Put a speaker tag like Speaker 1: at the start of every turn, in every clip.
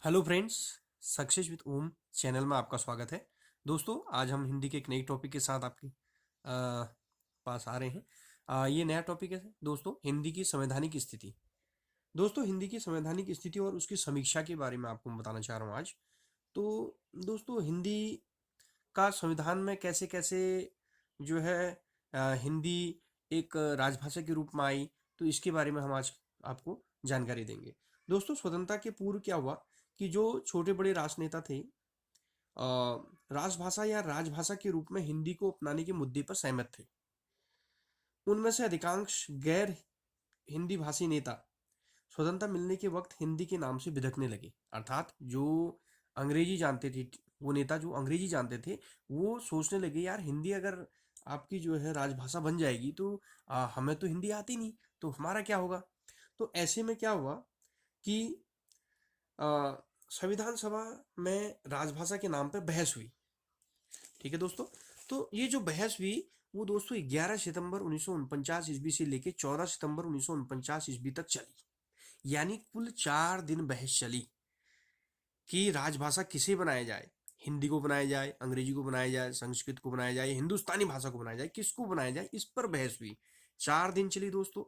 Speaker 1: Hello friends, success with Om channel में आपका स्वागत है। दोस्तों, आज हम हिंदी के एक नई टॉपिक के साथ आपके पास आ रहे हैं। ये नया टॉपिक है दोस्तों, हिंदी की संवैधानिक स्थिति। दोस्तों, हिंदी की संवैधानिक स्थिति और उसकी समीक्षा के बारे में आपको बताना चाह रहा हूँ आज। तो दोस्तों, हिंदी का संविधान में कैसे कैसे जो है हिंदी एक राजभाषा के रूप में आई, तो इसके बारे में हम आज आपको जानकारी देंगे। दोस्तों, स्वतंत्रता के पूर्व क्या हुआ कि जो छोटे बड़े राजनेता थे, राजभाषा या राजभाषा के रूप में हिंदी को अपनाने के मुद्दे पर सहमत थे। उनमें से अधिकांश गैर हिंदी भाषी नेता स्वतंत्रता मिलने के वक्त हिंदी के नाम से बिधकने लगे। अर्थात जो अंग्रेजी जानते थे, वो नेता जो अंग्रेजी जानते थे, वो सोचने लगे यार हिंदी अगर आपकी जो है राजभाषा बन जाएगी तो हमें तो हिंदी आती नहीं, तो हमारा क्या होगा। तो ऐसे में क्या हुआ कि अ, संविधान सभा में राजभाषा के नाम पर बहस हुई। ठीक है दोस्तों, तो ये जो बहस हुई वो दोस्तों 11 सितंबर 1949 ईस्वी से लेके 14 सितंबर 1949 ईस्वी तक चली। यानी कुल 4 दिन बहस चली कि राजभाषा किसे बनाया जाए, हिंदी को बनाया जाए, अंग्रेजी को बनाया जाए, संस्कृत को बनाया जाए, हिंदुस्तानी भाषा को बनाया जाए, किसको बनाया जाए, इस पर बहस हुई। 4 दिन चली दोस्तों,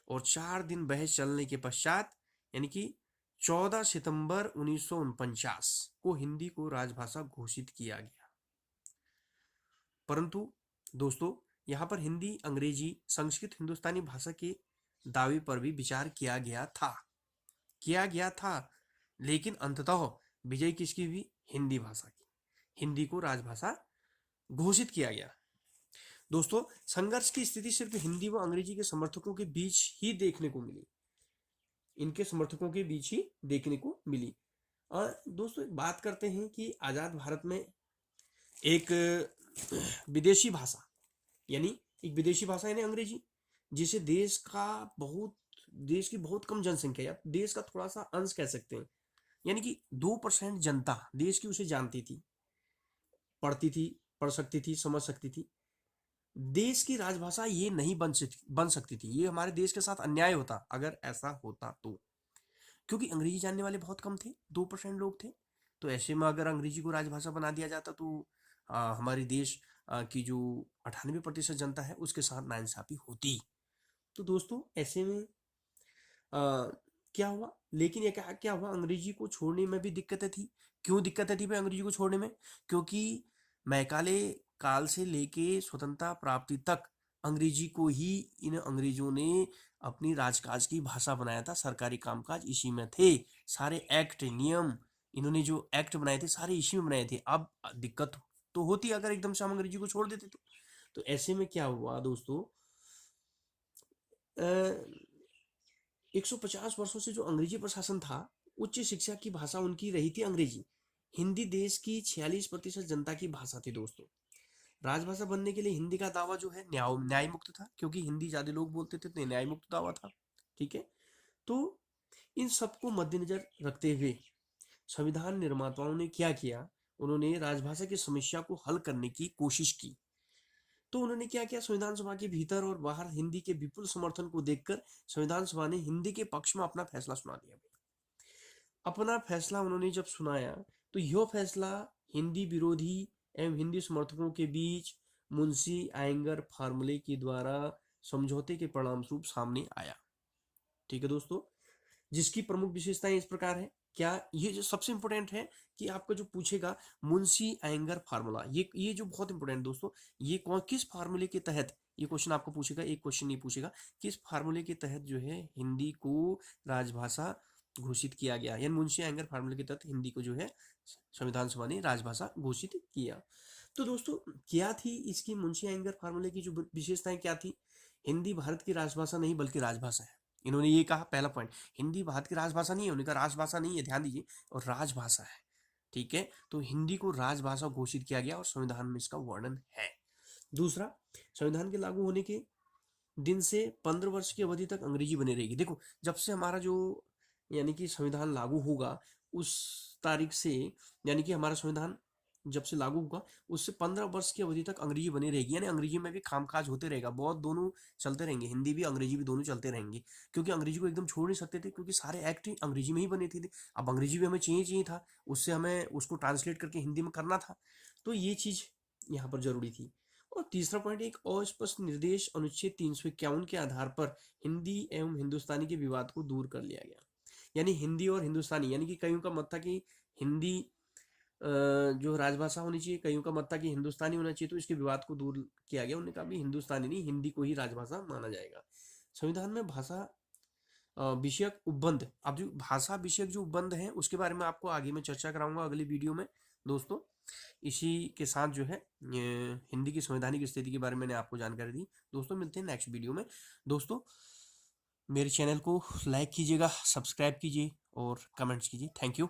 Speaker 1: और 4 दिन बहस चलने के पश्चात यानी कि 14 सितंबर 1949 को हिंदी को राजभाषा घोषित किया गया। परंतु दोस्तों, यहाँ पर हिंदी, अंग्रेजी, संस्कृत, हिंदुस्तानी भाषा के दावे पर भी विचार किया गया था, लेकिन अंततः विजय किसकी हुई? हिंदी भाषा की। हिंदी को राजभाषा घोषित किया गया। दोस्तों, संघर्ष की स्थिति सिर्फ हिंदी व अंग्रेजी के समर्थकों के बीच ही देखने को मिली, इनके समर्थकों के बीच ही देखने को मिली। और दोस्तों, एक बात करते हैं कि आजाद भारत में एक विदेशी भाषा यानी एक विदेशी भाषा यानी अंग्रेजी, जिसे देश की बहुत कम जनसंख्या या देश का थोड़ा सा अंश कह सकते हैं, यानी कि 2% जनता देश की उसे जानती थी, पढ़ती थी, पढ़ सकती थी, समझ सकती थी। देश की राजभाषा ये नहीं बन सकती थी। ये हमारे देश के साथ अन्याय होता अगर ऐसा होता तो, क्योंकि अंग्रेजी जानने वाले बहुत कम थे, 2% लोग थे। तो ऐसे में अगर अंग्रेजी को राजभाषा बना दिया जाता तो हमारे देश की जो 98% जनता है उसके साथ नाइंसाफी होती। तो दोस्तों, ऐसे में क्या हुआ, लेकिन ये क्या क्या हुआ, अंग्रेजी को छोड़ने में भी दिक्कतें थी। क्यों दिक्कतें थी भाई अंग्रेजी को छोड़ने में? क्योंकि मैकाले काल से लेके स्वतंत्रता प्राप्ति तक अंग्रेजी को ही इन अंग्रेजों ने अपनी राजकाज की भाषा बनाया था। सरकारी कामकाज इसी में थे, सारे एक्ट नियम, इन्होंने जो एक्ट बनाए थे सारे इसी में बनाए थे। अब दिक्कत तो होती अगर एकदम से हम अंग्रेजी को छोड़ देते तो ऐसे में क्या हुआ दोस्तों, 150 वर्षों से जो अंग्रेजी प्रशासन था, उच्च शिक्षा की भाषा उनकी रही थी अंग्रेजी। हिंदी देश की 46% जनता की भाषा थी दोस्तों। राजभाषा बनने के लिए हिंदी का दावा जो है न्याय मुक्त था, क्योंकि हिंदी ज्यादा लोग बोलते थे तो न्याय मुक्त दावा था। ठीक है, तो इन सबको मद्देनजर रखते हुए संविधान निर्माताओं ने क्या किया, उन्होंने राजभाषा की समस्या को हल करने की कोशिश की। तो उन्होंने क्या किया, संविधान सभा के भीतर और बाहर हिंदी के विपुल समर्थन को देखकर संविधान सभा ने हिंदी के पक्ष में अपना फैसला सुना दिया। अपना फैसला उन्होंने जब सुनाया तो यह फैसला हिंदी विरोधी एवं हिंदी समर्थकों के बीच मुंशी आयंगर फार्मूले के द्वारा समझौते के परिणाम स्वरूप सामने आया। ठीक है दोस्तों, जिसकी प्रमुख विशेषताएं इस प्रकार है। क्या ये जो सबसे इंपॉर्टेंट है कि आपका जो पूछेगा मुंशी आयंगर फार्मूला, ये जो बहुत इंपॉर्टेंट दोस्तों, ये कौन किस फार्मूले के तहत ये क्वेश्चन आपको पूछेगा, एक क्वेश्चन नहीं पूछेगा, किस फार्मूले के तहत जो है हिंदी को राजभाषा घोषित किया गया, यानी मुंशी आयंगर फार्मूले के तहत हिंदी को जो है संविधान सभा ने राजभाषा घोषित किया। तो दोस्तों, क्या थी इसकी मुंशी आयंगर फार्मूले की जो विशेषताएं क्या थी? हिंदी भारत की राजभाषा नहीं बल्कि राजभाषा है। इन्होंने ये कहा, पहला पॉइंट, हिंदी भारत की राजभाषा नहीं है, उन्होंने कहा राजभाषा नहीं है, ध्यान दीजिए, और राजभाषा है। ठीक है, तो हिंदी को राजभाषा घोषित किया गया और संविधान में इसका वर्णन है। दूसरा, संविधान के लागू होने के दिन से 15 वर्ष की अवधि तक अंग्रेजी बनी रहेगी। देखो, जब से हमारा जो यानी कि संविधान लागू होगा उस तारीख से, यानी कि हमारा संविधान जब से लागू हुआ उससे 15 वर्ष की अवधि तक अंग्रेजी बनी रहेगी, यानी अंग्रेजी में भी कामकाज होते रहेगा, बहुत दोनों चलते रहेंगे, हिंदी भी अंग्रेजी भी दोनों चलते रहेंगे, क्योंकि अंग्रेजी को एकदम छोड़ नहीं सकते थे, क्योंकि सारे एक्ट ही अंग्रेजी में ही बने थे। अब अंग्रेजी भी हमें चाहिए था, उससे हमें उसको ट्रांसलेट करके हिंदी में करना था, तो ये चीज़ यहाँ पर जरूरी थी। और तीसरा पॉइंट, एक अस्पष्ट निर्देश अनुच्छेद 351 के आधार पर हिंदी एवं हिंदुस्तानी के विवाद को दूर कर लिया गया। यानी हिंदी और हिंदुस्तानी, यानी कि कईयों का मत था कि हिंदी जो राजभाषा होनी चाहिए, कईयों का मत था कि हिंदुस्तानी होना चाहिए, तो इसके विवाद को दूर किया गया। उन्होंने कहा भी हिंदुस्तानी नहीं, हिंदी को ही राजभाषा माना जाएगा। संविधान में भाषा विषयक उपबंध, अब जो भाषा विषयक जो उपबंध है उसके बारे में आपको आगे मैं चर्चा कराऊंगा अगली वीडियो में दोस्तों। इसी के साथ जो है हिंदी की संवैधानिक स्थिति के बारे में मैंने आपको जानकारी दी। दोस्तों मिलते हैं नेक्स्ट वीडियो में। दोस्तों मेरे चैनल को लाइक कीजिएगा, सब्सक्राइब कीजिए और कमेंट्स कीजिए। Thank you.